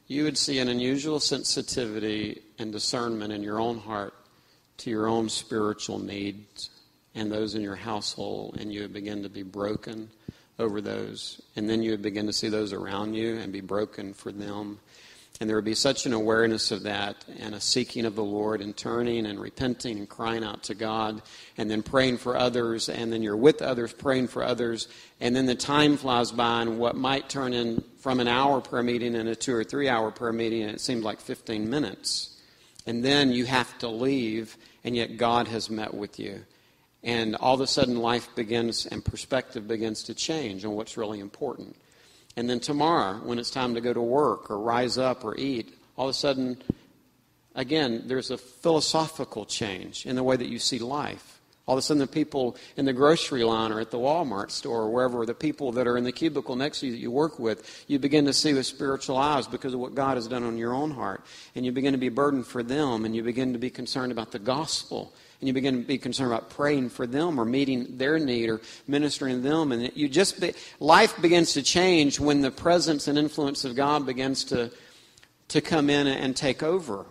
you would see an unusual sensitivity and discernment in your own heart to your own spiritual needs and those in your household, and you would begin to be broken over those. And then you would begin to see those around you and be broken for them. And there would be such an awareness of that and a seeking of the Lord and turning and repenting and crying out to God and then praying for others, and then you're with others praying for others, and then the time flies by and what might turn in from an hour prayer meeting and a 2 or 3 hour prayer meeting, and it seems like 15 minutes. And then you have to leave, and yet God has met with you. And all of a sudden life begins and perspective begins to change on what's really important. And then tomorrow, when it's time to go to work or rise up or eat, all of a sudden, again, there's a philosophical change in the way that you see life. All of a sudden, the people in the grocery line or at the Walmart store or wherever, the people that are in the cubicle next to you that you work with, you begin to see with spiritual eyes because of what God has done on your own heart. And you begin to be burdened for them, and you begin to be concerned about the gospel. And you begin to be concerned about praying for them or meeting their need or ministering to them. And life begins to change when the presence and influence of God begins to come in and take over.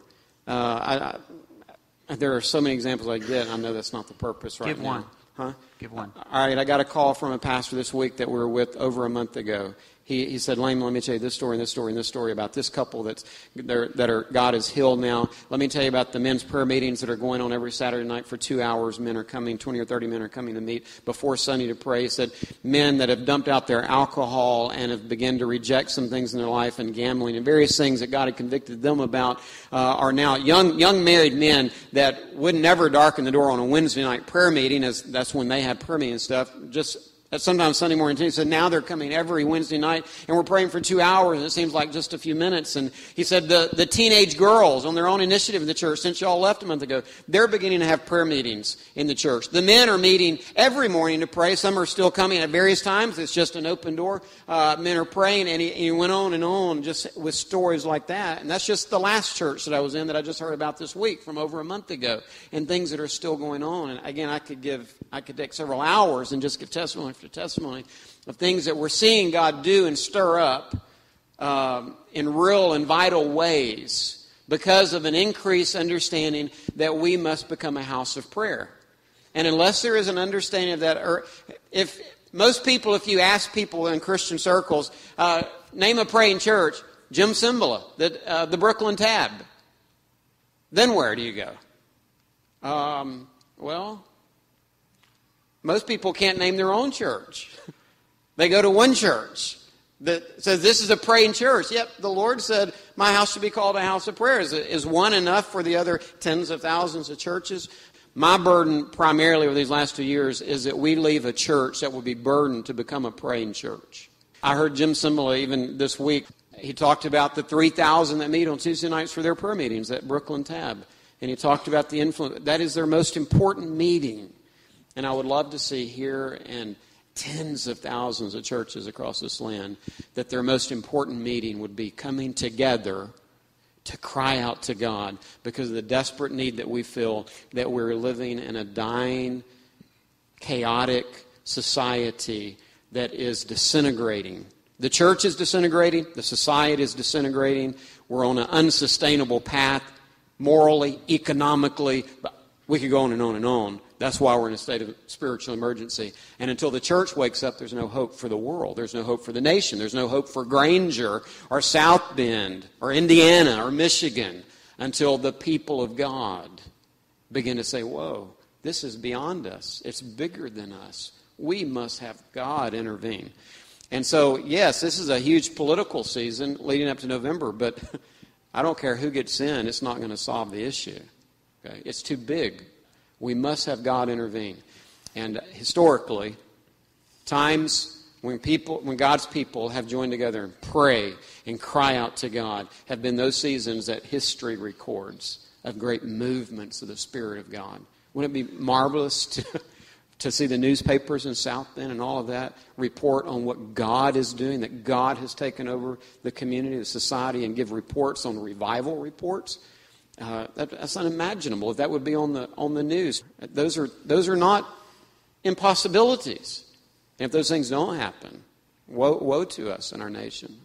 There are so many examples I get. I know that's not the purpose right now. Give one. Huh? Give one. All right, I got a call from a pastor this week that we were with over a month ago. He said, Laine, let me tell you this story and this story and this story about this couple God has healed now. Let me tell you about the men's prayer meetings that are going on every Saturday night for 2 hours. Men are coming, 20 or 30 men are coming to meet before Sunday to pray. He said, men that have dumped out their alcohol and have begun to reject some things in their life and gambling and various things that God had convicted them about are now young married men that would never darken the door on a Wednesday night prayer meeting, as that's when they had prayer meeting and stuff, just sometimes Sunday morning too. He said now they're coming every Wednesday night and we're praying for 2 hours and it seems like just a few minutes. And he said the teenage girls on their own initiative in the church, since y'all left a month ago, they're beginning to have prayer meetings in the church. The men are meeting every morning to pray. Some are still coming at various times. It's just an open door. Men are praying, and he went on just with stories like that. And that's just the last church that I was in that I just heard about this week from over a month ago, and things that are still going on. And again, I could take several hours and just give testimony after testimony of things that we're seeing God do and stir up in real and vital ways because of an increased understanding that we must become a house of prayer. And unless there is an understanding of that, or if you ask people in Christian circles, name a praying church, Jim Cymbala, the Brooklyn Tab. Then where do you go? Most people can't name their own church. They go to one church that says this is a praying church. Yep, the Lord said my house should be called a house of prayer. Is one enough for the other tens of thousands of churches? My burden primarily over these last 2 years is that we leave a church that will be burdened to become a praying church. I heard Jim Cymbala even this week. He talked about the 3,000 that meet on Tuesday nights for their prayer meetings at Brooklyn Tab. And he talked about the influence. That is their most important meeting. And I would love to see here and tens of thousands of churches across this land that their most important meeting would be coming together to cry out to God because of the desperate need that we feel that we're living in a dying, chaotic society that is disintegrating. The church is disintegrating. The society is disintegrating. We're on an unsustainable path morally, economically. We could go on and on and on. That's why we're in a state of spiritual emergency. And until the church wakes up, there's no hope for the world. There's no hope for the nation. There's no hope for Granger or South Bend or Indiana or Michigan until the people of God begin to say, whoa, this is beyond us. It's bigger than us. We must have God intervene. And so, yes, this is a huge political season leading up to November, but I don't care who gets in. It's not going to solve the issue. Okay? It's too big. We must have God intervene. And historically, times when God's people have joined together and pray and cry out to God have been those seasons that history records of great movements of the Spirit of God. Wouldn't it be marvelous to see the newspapers in South Bend and all of that report on what God is doing, that God has taken over the community, the society, and give reports on revival reports? That's unimaginable if that would be on the news. Those are not impossibilities. And if those things don't happen, woe to us in our nation.